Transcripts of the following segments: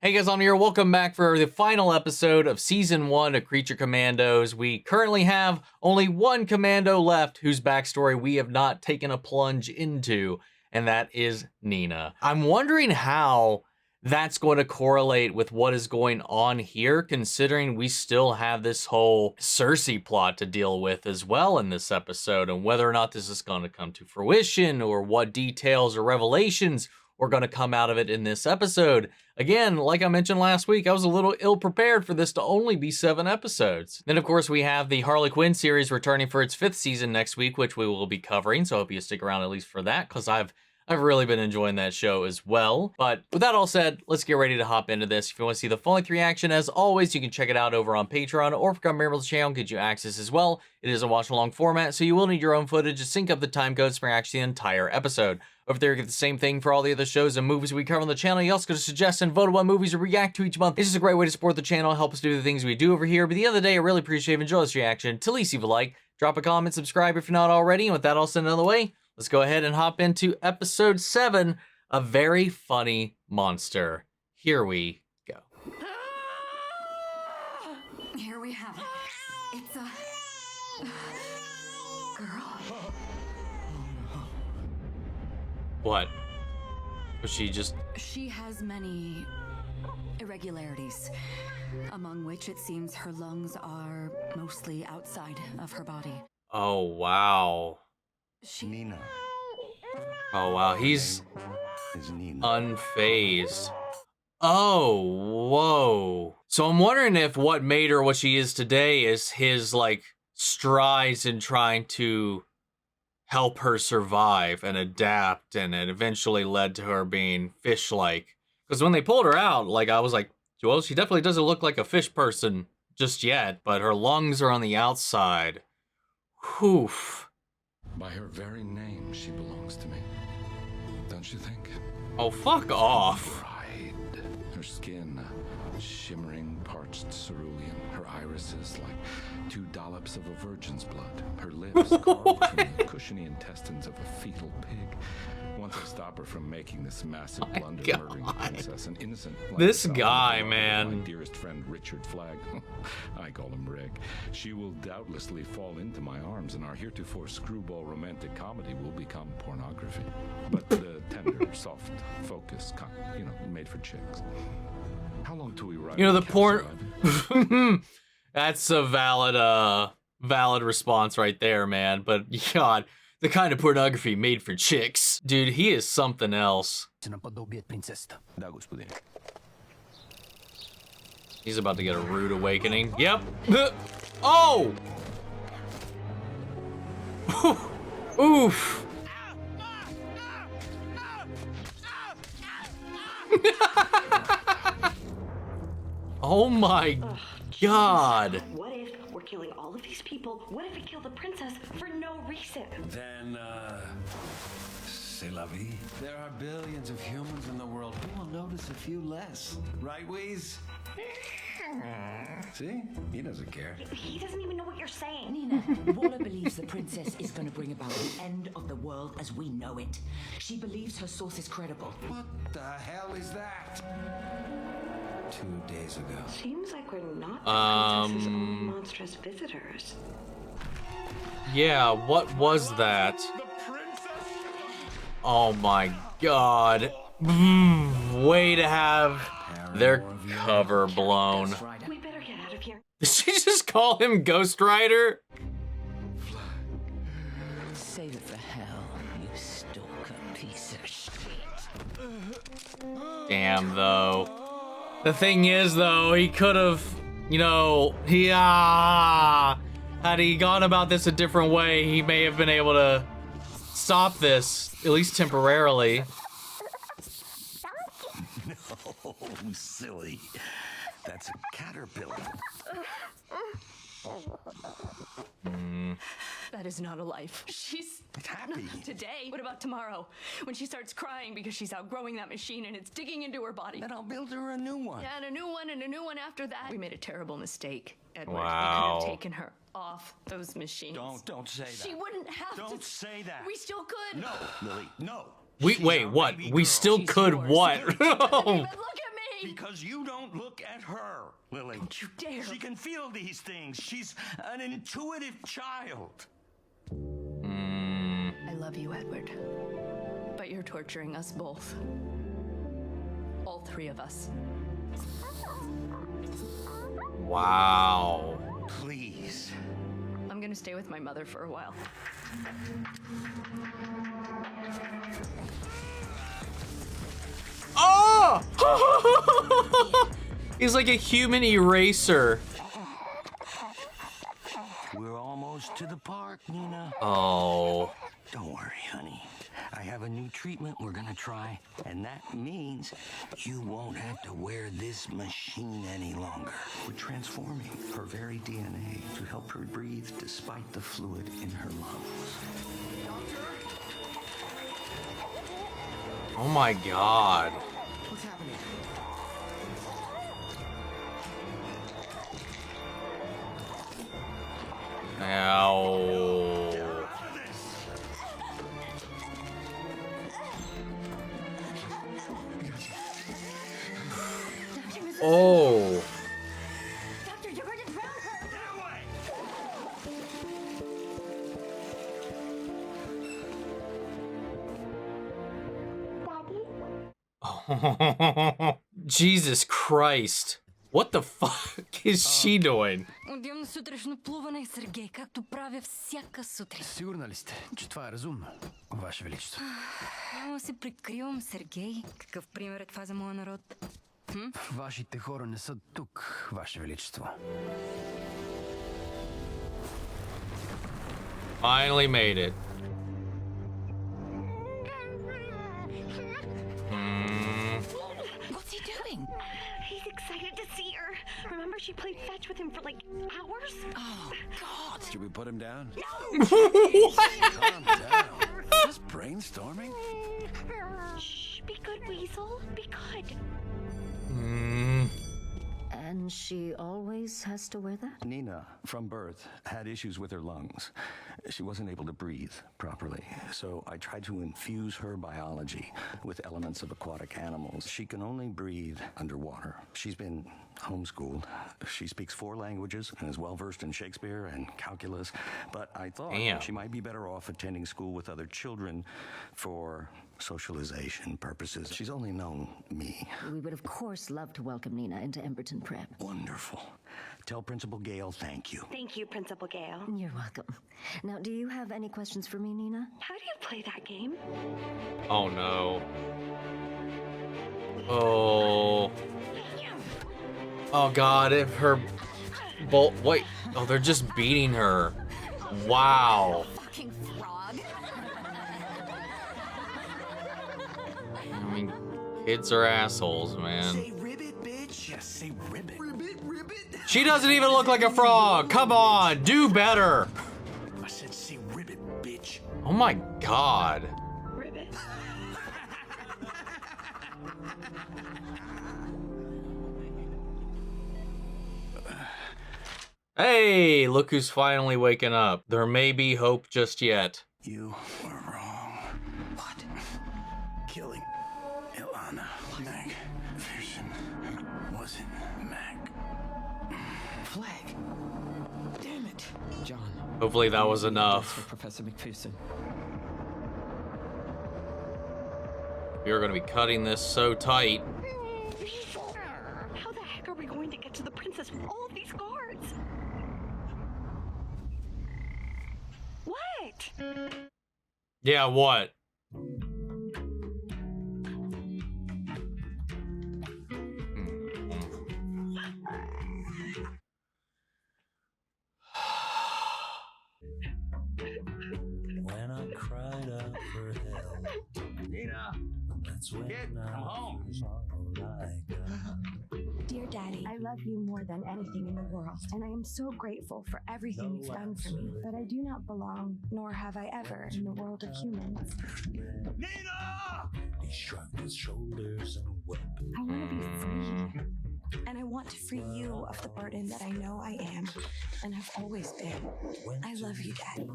Hey guys, I'm here. Welcome back for the final episode of Season 1 of Creature Commandos. We currently have only one commando left whose backstory we have not taken a plunge into, and that is Nina. I'm wondering how that's going to correlate with what is going on here, considering we still have this whole Cersei plot to deal with as well in this episode, and whether or not this is going to come to fruition, or what details or revelations are going to come out of it in this episode. Again, like I mentioned last week, I was a little ill-prepared for this to only be 7 episodes. Then, of course, we have the Harley Quinn series returning for its 5th season next week, which we will be covering, so I hope you stick around at least for that, because I've really been enjoying that show as well. But with that all said, let's get ready to hop into this. If you want to see the full-length reaction, as always, you can check it out over on Patreon, or if you become a member of the channel, get you access as well. It is a watch-along format, so you will need your own footage to sync up the time codes for actually the entire episode. Over there, you get the same thing for all the other shows and movies we cover on the channel. You also get to suggest and vote on what movies we react to each month. It's just a great way to support the channel, help us do the things we do over here. But at the end of the day, I really appreciate if you enjoy this reaction. To at least leave a like, drop a comment, subscribe if you're not already. And with that all said and out of the way, let's go ahead and hop into episode 7, A Very Funny Monster. Here we go. Here we have it. It's a girl. What? Was she just... She has many irregularities, among which it seems her lungs are mostly outside of her body. Oh, wow. Nina. Oh, wow. He's Is Nina. unfazed. Oh, whoa. So I'm wondering if what made her what she is today is his, like, strides in trying to help her survive and adapt, and it eventually led to her being fish-like. Because when they pulled her out, like, I was like, well, she definitely doesn't look like a fish person just yet, but her lungs are on the outside. Whew. By her very name, she belongs to me. Don't you think? Oh, fuck off. Pride. Her skin, shimmering, parched cerulean. Her irises like 2 dollops of a virgin's blood. Her lips carved from the cushiony intestines of a fetal pig. Once I stop her from making this massive blunder, murdering the princess, an innocent... This guy, man. My dearest friend, Richard Flagg. I call him Rick. She will doubtlessly fall into my arms, and our heretofore screwball romantic comedy will become pornography. But the tender, soft, focused kind, made for chicks. How long till we ride? You know, the porn... That's a valid response right there, man. But, God, the kind of pornography made for chicks. Dude, he is something else. He's about to get a rude awakening. Yep. Oh! Oof. Oh my God. What if we're killing all of these people? What if we kill the princess for no reason? Then, c'est la vie. There are billions of humans in the world. Who will notice a few less? Right, Weez? See? He doesn't care. He doesn't even know what you're saying. Nina, Waller believes the princess is going to bring about the end of the world as we know it. She believes her source is credible. What the hell is that? 2 days ago. Seems like we're not the princess's own monstrous visitors. Yeah, what was that? Oh my God. Way to have their cover blown. We better get out of here. Did she just call him Ghost Rider? Save it for hell, you stalker piece of shit. Damn, though. The thing is, though, he could have, had he gone about this a different way, he may have been able to stop this, at least temporarily. No, silly. That's a caterpillar. That is not a life. She's Happy. today. What about tomorrow? When she starts crying because she's outgrowing that machine and it's digging into her body. Then I'll build her a new one. Yeah, and a new one and a new one after that. We made a terrible mistake, Edward. Wow. We could have taken her off those machines. Don't say that. She wouldn't have to. Don't say that. We still could. No, Lily, no. Wait, what? We still could what? But look at me. Because you don't look at her, Lily. Don't you dare. She can feel these things. She's an intuitive child. I love you, Edward. But you're torturing us both. All three of us. Wow. Please. I'm gonna stay with my mother for a while. Oh! He's like a human eraser. We're almost to the park, Nina. Oh. Don't worry, honey. I have a new treatment we're gonna try, and that means you won't have to wear this machine any longer. We're transforming her very DNA to help her breathe despite the fluid in her lungs. Oh my god. What's happening? Ow. Oh. Doctor, you're going to drown her! Jesus Christ. What the fuck is she doing? Отивам на сутрешно плуване, Сергей, както правя всяка сутрин. Сигурна ли сте, че това е разумно, Ваше Величество? Само се прикривам, Сергей. Какъв пример е това за моя народ? Вашите хора не са тук, Ваше Величество. Finally made it. What's he doing? He's excited to see her. Remember she played fetch with him for like hours? Oh, God. Should we put him down? What? Calm down. Just brainstorming? Shh, be good, Weasel. Be good. And she always has to wear that? Nina, from birth, had issues with her lungs. She wasn't able to breathe properly, so I tried to infuse her biology with elements of aquatic animals. She can only breathe underwater. She's been homeschooled. She speaks 4 languages and is well-versed in Shakespeare and calculus, but I thought Damn. she might be better off attending school with other children for socialization purposes. She's only known me. We would, of course, love to welcome Nina into Emberton Prep. Wonderful. Tell Principal Gale thank you. Thank you, Principal Gale. You're welcome. Now, do you have any questions for me, Nina? How do you play that game? Oh no. Oh. Oh god, if her wait. Oh, they're just beating her. Wow. Fucking frog. I mean, kids are assholes, man. Say ribbit, bitch. Yes, say ribbit. Ribbit, ribbit. She doesn't even look like a frog. Come on, do better. I said say ribbit, bitch. Oh my god. Ribbit. Hey, look who's finally waking up. There may be hope just yet. You were wrong. What? Killing Ilana McPherson wasn't Mac. Flag. Damn it. John. Hopefully that was For enough. Professor McPherson. We're gonna be cutting this so tight. How the heck are we going to get to the princess with all of these guards? What? Yeah, what? When I cried out for help, Nina, that's when Kid, I come home. was all I got. Dear Daddy, I love you more than anything in the world, and I am so grateful for everything you've done for me. But I do not belong, nor have I ever, in the world of humans. Nina! He shrugged his shoulders and wept. I want to be free, and I want want to free you of the burden that I know I am and have always been. I love you, Daddy.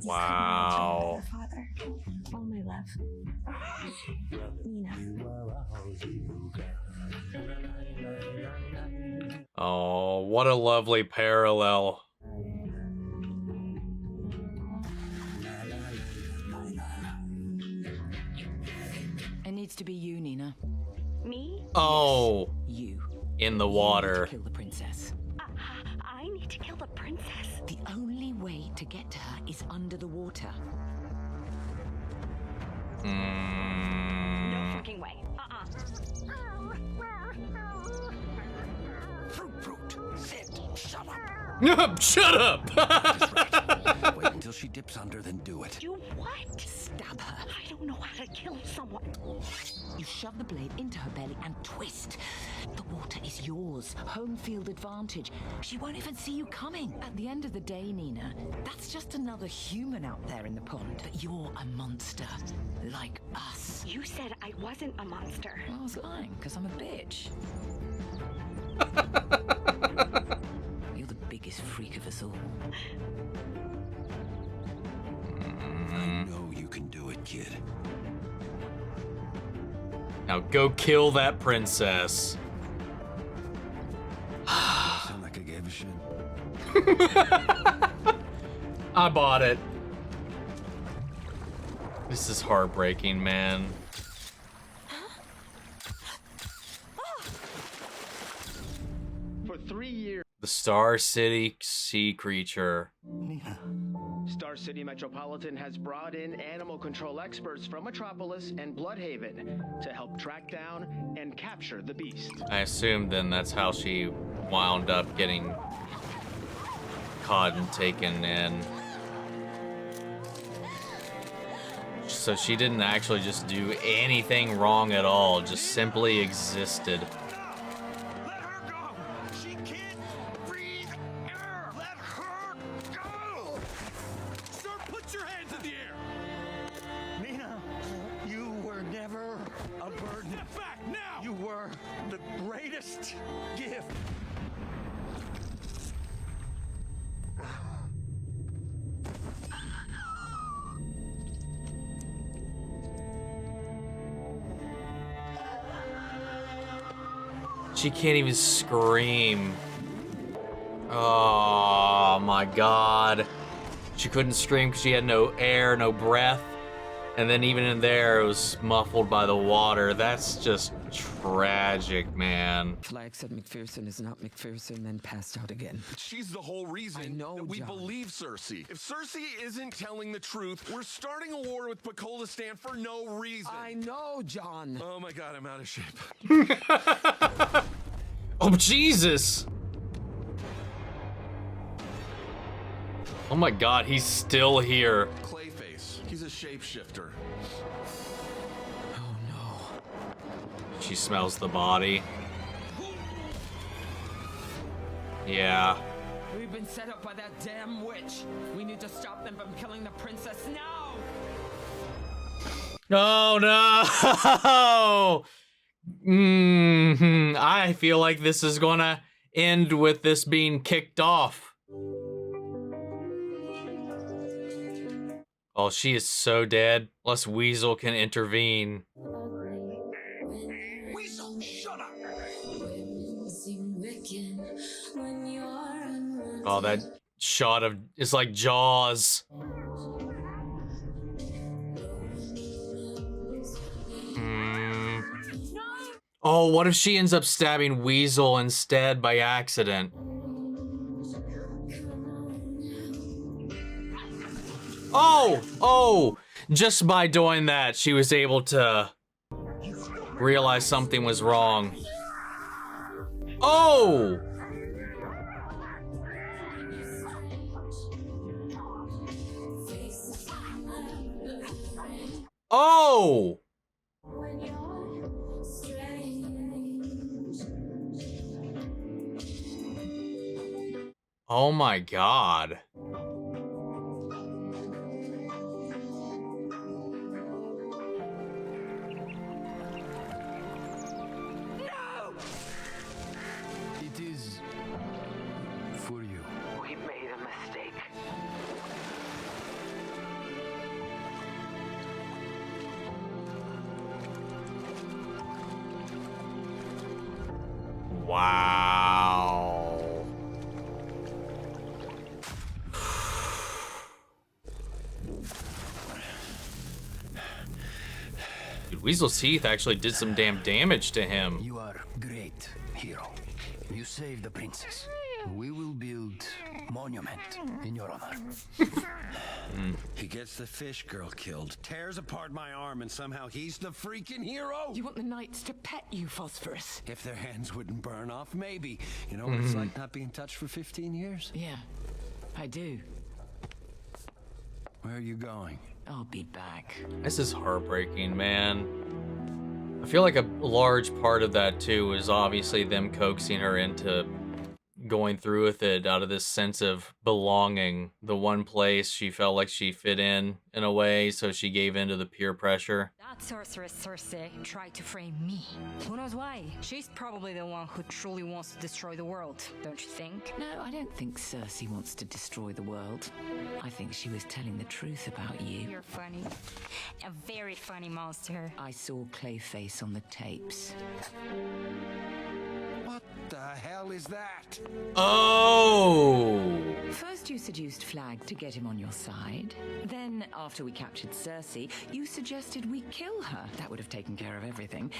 Wow. Father, all my love. Nina. Oh, what a lovely parallel. It needs to be you, Nina. Me? Oh. You. In the water. Kill the princess. I need to kill the princess. The only way to get to her is under the water. No freaking way. Fruit, sit, shut up. Shut up! Wait until she dips under, then do it. Do what? Stab her. I don't know how to kill someone. You shove the blade into her belly and twist. The water is yours. Home field advantage. She won't even see you coming. At the end of the day, Nina, that's just another human out there in the pond. But you're a monster. Like us. You said I wasn't a monster. Well, I was lying, because I'm a bitch. You're the biggest freak of us all. I know you can do it, kid. Now go kill that princess. Sound like I gave a shit. I bought it. This is heartbreaking, man. For 3 years. The Star City sea creature. Nina. Star City Metropolitan has brought in animal control experts from Metropolis and Bloodhaven to help track down and capture the beast. I assume then that's how she wound up getting caught and taken in. So she didn't actually just do anything wrong at all, just simply existed. Let her go! She can't breathe air! Let her go! Sir, put your hands in the air! Nina, you were never a burden. Step back now! You were the greatest gift. She can't even scream. Oh my god. She couldn't scream because she had no air, no breath. And then even in there, it was muffled by the water. That's just tragic, man. Flag said McPherson is not McPherson, then passed out again. She's the whole reason that we believe Cersei. If Cersei isn't telling the truth, we're starting a war with Pakolistan for no reason. I know, John. Oh my god, I'm out of shape. Oh, Jesus. Oh my god, he's still here. Clayface, he's a shapeshifter. Oh no. She smells the body. Yeah. We've been set up by that damn witch. We need to stop them from killing the princess now. Oh no! I feel like this is gonna end with this being kicked off. Oh, she is so dead. Unless Weasel can intervene. Weasel, shut up! Oh, that shot of it's like Jaws. Oh, what if she ends up stabbing Weasel instead by accident? Oh, just by doing that, she was able to realize something was wrong. Oh! Oh! Oh my god. He Wow. Dude, Weasel's teeth actually did some damn damage to him. You are great, hero. You saved the princess. We will build monument in your honor. He gets the fish girl killed, tears apart my arm, and somehow he's the freaking hero. You want the knights to pet you, Phosphorus? If their hands wouldn't burn off, maybe. You know what it's like not being touched for 15 years? Yeah, I do. Where are you going? I'll be back. This is heartbreaking, man. I feel like a large part of that too is obviously them coaxing her into going through with it out of this sense of belonging. The one place she felt like she fit in a way, so she gave in to the peer pressure. That sorceress Circe tried to frame me. Who knows why? She's probably the one who truly wants to destroy the world, don't you think? No, I don't think Circe wants to destroy the world. I think she was telling the truth about you. You're funny. A very funny monster. I saw Clayface on the tapes. What the hell is that? Oh! First you seduced Flag to get him on your side. Then, after we captured Circe, you suggested we kill her. That would have taken care of everything.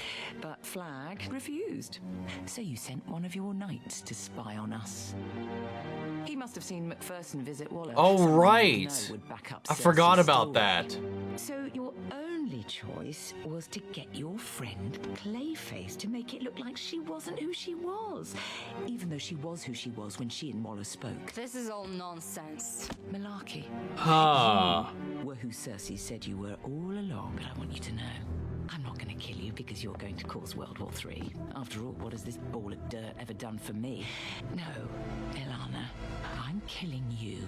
But Flag refused. So you sent one of your knights to spy on us. He must have seen Macpherson visit Waller. Oh, right. I forgot about story. that. So your only choice was to get your friend Clayface to make it look like she wasn't who she was, even though she was who she was when she and Waller spoke. This is all nonsense. Malarkey. Huh. You were who Circe said you were all along, but I want you to know, I'm not going to kill you because you're going to cause World War III. After all, what has this ball of dirt ever done for me? No, Elana, I'm killing you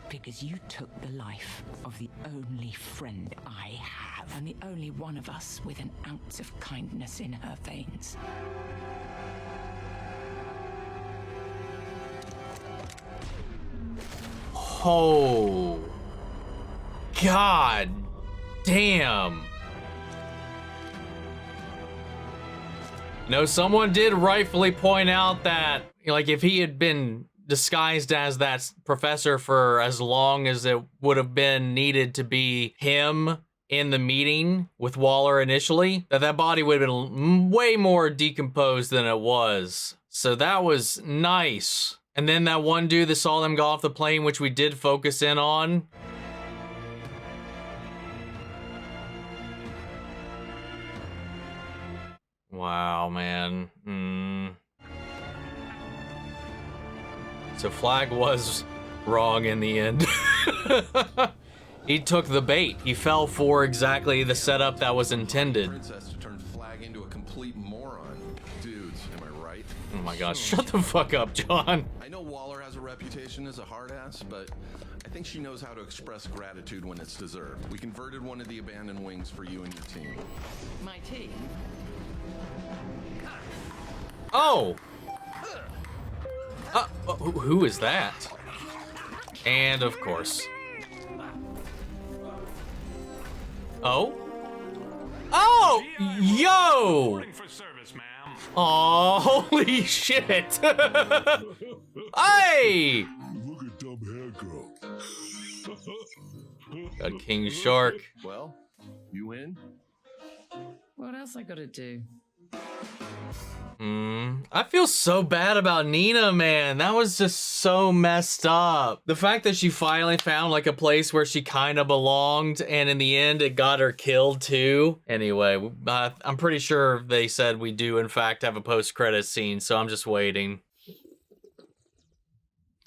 because you took the life of the only friend I have, and the only one of us with an ounce of kindness in her veins. Oh. God damn. No, someone did rightfully point out that, like, if he had been disguised as that professor for as long as it would have been needed to be him in the meeting with Waller initially, that body would have been way more decomposed than it was. So that was nice. And then that one dude that saw them go off the plane, which we did focus in on. Wow, man. So Flag was wrong in the end. He took the bait. He fell for exactly the setup that was intended. Princess to turn Flag into a complete moron. Dudes, am I right? Oh my gosh, shut the fuck up, John. I know Waller has a reputation as a hard ass, but I think she knows how to express gratitude when it's deserved. We converted one of the abandoned wings for you and your team. My team? Oh! Who is that? And of course. Oh? Oh! Yo! Oh, holy shit! Hey! Look at dumb hair girl. Got King Shark. Well, you win. What else I gotta do? I feel so bad about Nina, man. That was just so messed up. The fact that she finally found like a place where she kind of belonged, and in the end it got her killed too. Anyway, I'm pretty sure they said we do in fact have a post-credit scene, so I'm just waiting.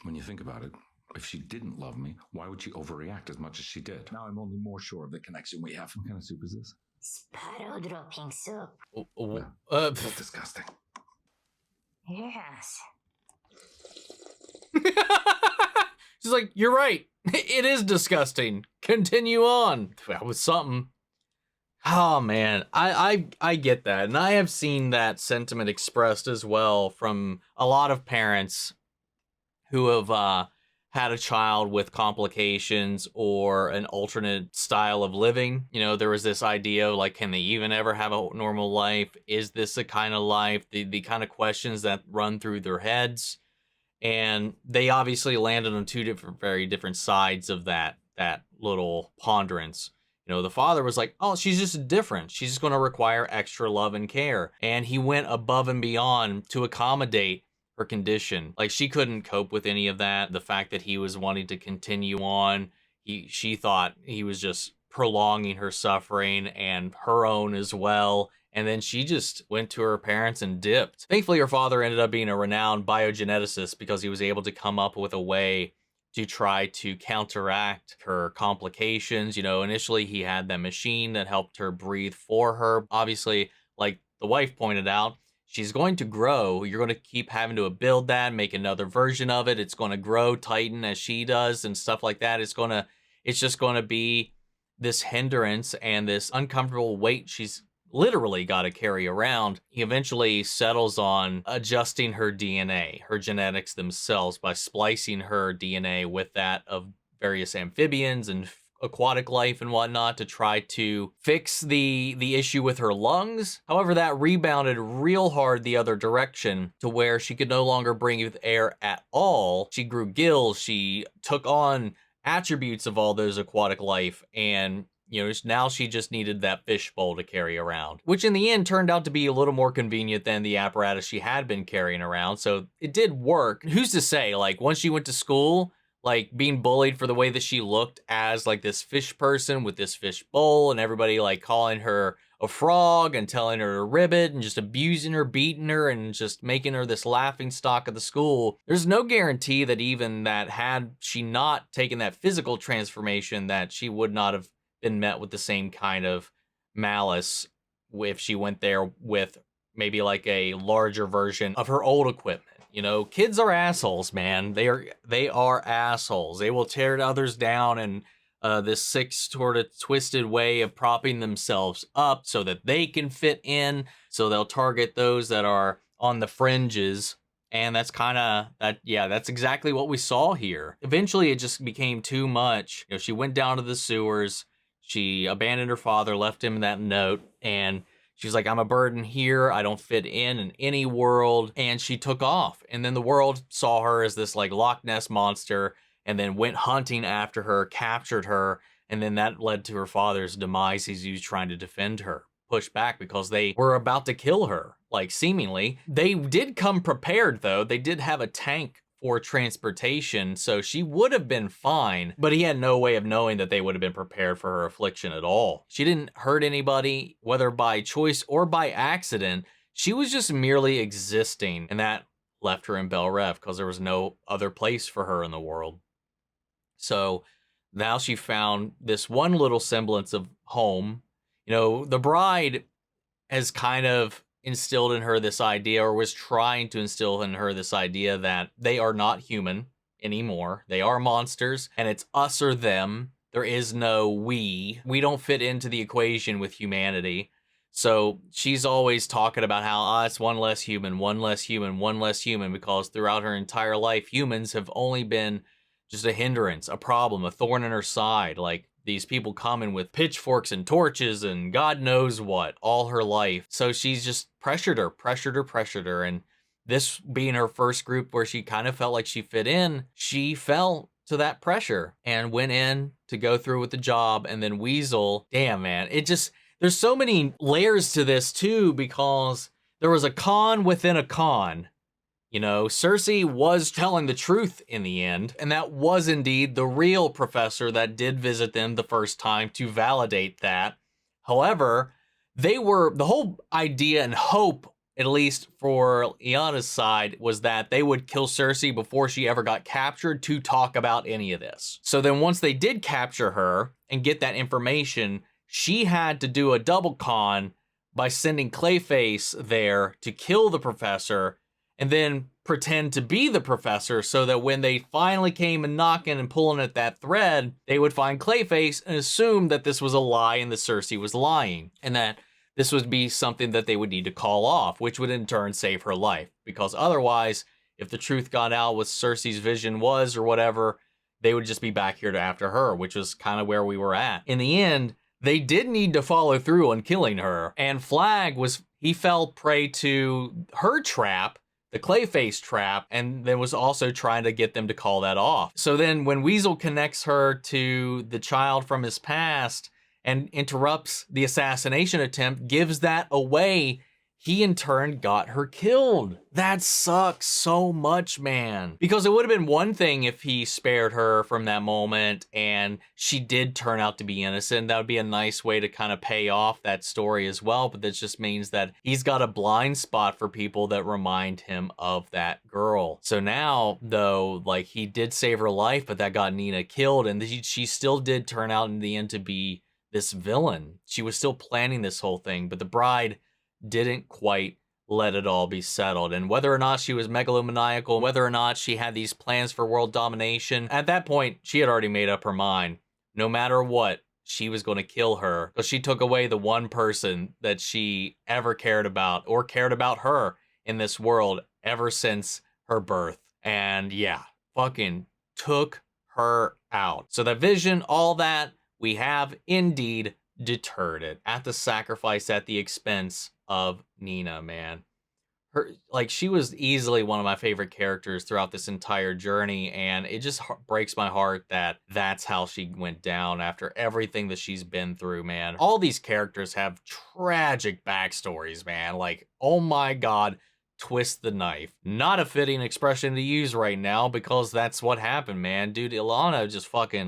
When you think about it, if she didn't love me, why would she overreact as much as she did? Now I'm only more sure of the connection we have. What kind of soup is this? Sparrow dropping soup. That's disgusting. Yes. She's like, you're right. It is disgusting. Continue on. That was something. Oh man, I get that. And I have seen that sentiment expressed as well from a lot of parents who have had a child with complications or an alternate style of living. You know, there was this idea like, can they even ever have a normal life? Is this a kind of life? The kind of questions that run through their heads. And they obviously landed on two very different sides of that little ponderance. You know, the father was like, oh, she's just different. She's just going to require extra love and care. And he went above and beyond to accommodate her condition. Like, she couldn't cope with any of that. The fact that he was wanting to continue on, she thought he was just prolonging her suffering and her own as well. And then she just went to her parents and dipped. Thankfully, her father ended up being a renowned biogeneticist because he was able to come up with a way to try to counteract her complications. You know, initially he had that machine that helped her breathe for her. Obviously, like the wife pointed out, she's going to grow. You're going to keep having to build that, make another version of it. It's going to grow, tighten as she does and stuff like that. It's just going to be this hindrance and this uncomfortable weight she's literally got to carry around. He eventually settles on adjusting her DNA, her genetics themselves, by splicing her DNA with that of various amphibians and aquatic life and whatnot to try to fix the issue with her lungs. However, that rebounded real hard the other direction to where she could no longer breathe air at all. She grew gills. She took on attributes of all those aquatic life, and you know, now she just needed that fishbowl to carry around, which in the end turned out to be a little more convenient than the apparatus she had been carrying around. So it did work. Who's to say, like, once she went to school, like being bullied for the way that she looked as like this fish person with this fish bowl, and everybody like calling her a frog and telling her to ribbit and just abusing her, beating her, and just making her this laughing stock of the school. There's no guarantee that even that had she not taken that physical transformation, that she would not have been met with the same kind of malice if she went there with maybe like a larger version of her old equipment. You know, kids are assholes, man. They are assholes. They will tear others down, and this sick sort of twisted way of propping themselves up so that they can fit in. So they'll target those that are on the fringes. And that's kind of that. Yeah, that's exactly what we saw here. Eventually, it just became too much. You know, she went down to the sewers. She abandoned her father, left him that note, and she's like, I'm a burden here. I don't fit in any world. And she took off. And then the world saw her as this like Loch Ness monster, and then went hunting after her, captured her. And then that led to her father's demise as he was trying to defend her, push back because they were about to kill her, like seemingly. They did come prepared though. They did have a tank for transportation, so she would have been fine, but he had no way of knowing that they would have been prepared for her affliction at all. She didn't hurt anybody, whether by choice or by accident. She was just merely existing, and that left her in Bel Rev because there was no other place for her in the world. So now she found this one little semblance of home. You know, the bride has kind of instilled in her this idea, or was trying to instill in her this idea, that they are not human anymore. They are monsters, and it's us or them. There is no we. We don't fit into the equation with humanity. So she's always talking about how it's one less human, one less human, one less human, because throughout her entire life, humans have only been just a hindrance, a problem, a thorn in her side. Like, these people coming with pitchforks and torches and God knows what all her life. So she's just pressured her. And this being her first group where she kind of felt like she fit in, she fell to that pressure and went in to go through with the job. And then Weasel, damn man, there's so many layers to this too, because there was a con within a con. You know, Cersei was telling the truth in the end, and that was indeed the real professor that did visit them the first time to validate that. However, the whole idea and hope, at least for Lyanna's side, was that they would kill Cersei before she ever got captured to talk about any of this. So then once they did capture her and get that information, she had to do a double con by sending Clayface there to kill the professor, and then pretend to be the professor, so that when they finally came and knocking and pulling at that thread, they would find Clayface and assume that this was a lie and that Cersei was lying, and that this would be something that they would need to call off, which would in turn save her life. Because otherwise, if the truth got out what Cersei's vision was or whatever, they would just be back here to after her, which was kind of where we were at. In the end, they did need to follow through on killing her, and Flag he fell prey to her trap, the Clayface trap, and then was also trying to get them to call that off. So then when Weasel connects her to the child from his past and interrupts the assassination attempt, gives that away, he in turn got her killed. That sucks so much, man. Because it would have been one thing if he spared her from that moment and she did turn out to be innocent. That would be a nice way to kind of pay off that story as well. But this just means that he's got a blind spot for people that remind him of that girl. So now, though, like, he did save her life, but that got Nina killed. And she still did turn out in the end to be this villain. She was still planning this whole thing, but the bride didn't quite let it all be settled. And whether or not she was megalomaniacal, whether or not she had these plans for world domination, at that point, she had already made up her mind. No matter what, she was going to kill her, because she took away the one person that she ever cared about, or cared about her in this world ever since her birth. And yeah, fucking took her out. So that vision, all that, we have indeed deterred it at the sacrifice, at the expense of Nina, man. She was easily one of my favorite characters throughout this entire journey, and it just breaks my heart that that's how she went down after everything that she's been through, man. All these characters have tragic backstories, man. Like, oh my God, twist the knife. Not a fitting expression to use right now, because that's what happened, man. Dude, Ilana just fucking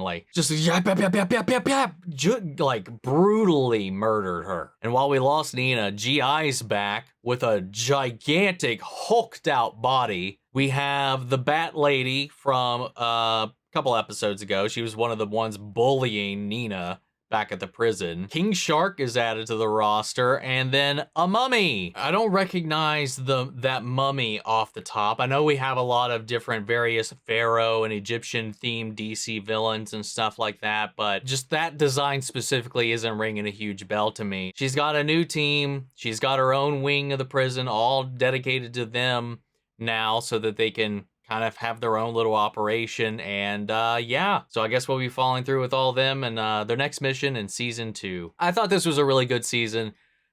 brutally murdered her. And while we lost Nina, GI's back with a gigantic hulked out body. We have the Bat Lady from a couple episodes ago. She was one of the ones bullying Nina back at the prison. King Shark is added to the roster, and then a mummy. I don't recognize that mummy off the top. I know we have a lot of different various Pharaoh and Egyptian themed DC villains and stuff like that, but just that design specifically isn't ringing a huge bell to me. She's got a new team. She's got her own wing of the prison, all dedicated to them now, so that they can kind of have their own little operation. And yeah, so I guess we'll be following through with all of them and their next mission in season 2. I thought this was a really good season.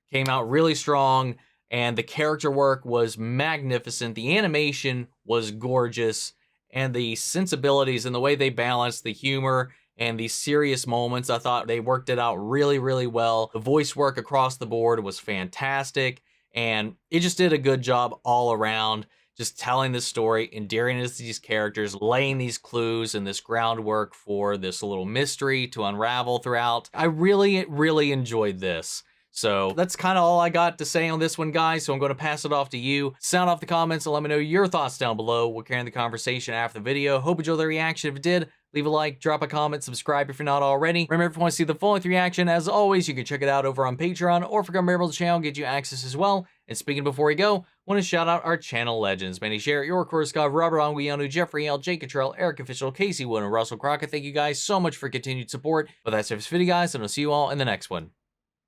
Came out really strong, and the character work was magnificent. The animation was gorgeous, and the sensibilities and the way they balanced the humor and these serious moments, I thought they worked it out really, really well. The voice work across the board was fantastic, and it just did a good job all around. Just telling this story, endearing us to these characters, laying these clues and this groundwork for this little mystery to unravel throughout. I really, really enjoyed this. So that's kind of all I got to say on this one, guys. So I'm going to pass it off to you. Sound off the comments and let me know your thoughts down below. We'll carry on the conversation after the video. Hope you enjoyed the reaction. If you did, leave a like, drop a comment, subscribe if you're not already. Remember, if you want to see the full-length reaction, as always, you can check it out over on Patreon, or if you're member of the channel, get you access as well. And speaking before we go, want to shout out our channel legends. Manny Sherritt, York, Scott, Robert Anguiano, Jeffrey L, Jake Cottrell, Eric Official, Casey Wood, and Russell Crockett. Thank you guys so much for continued support. But that's it for this video, guys, and I'll see you all in the next one.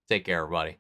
Take care, everybody.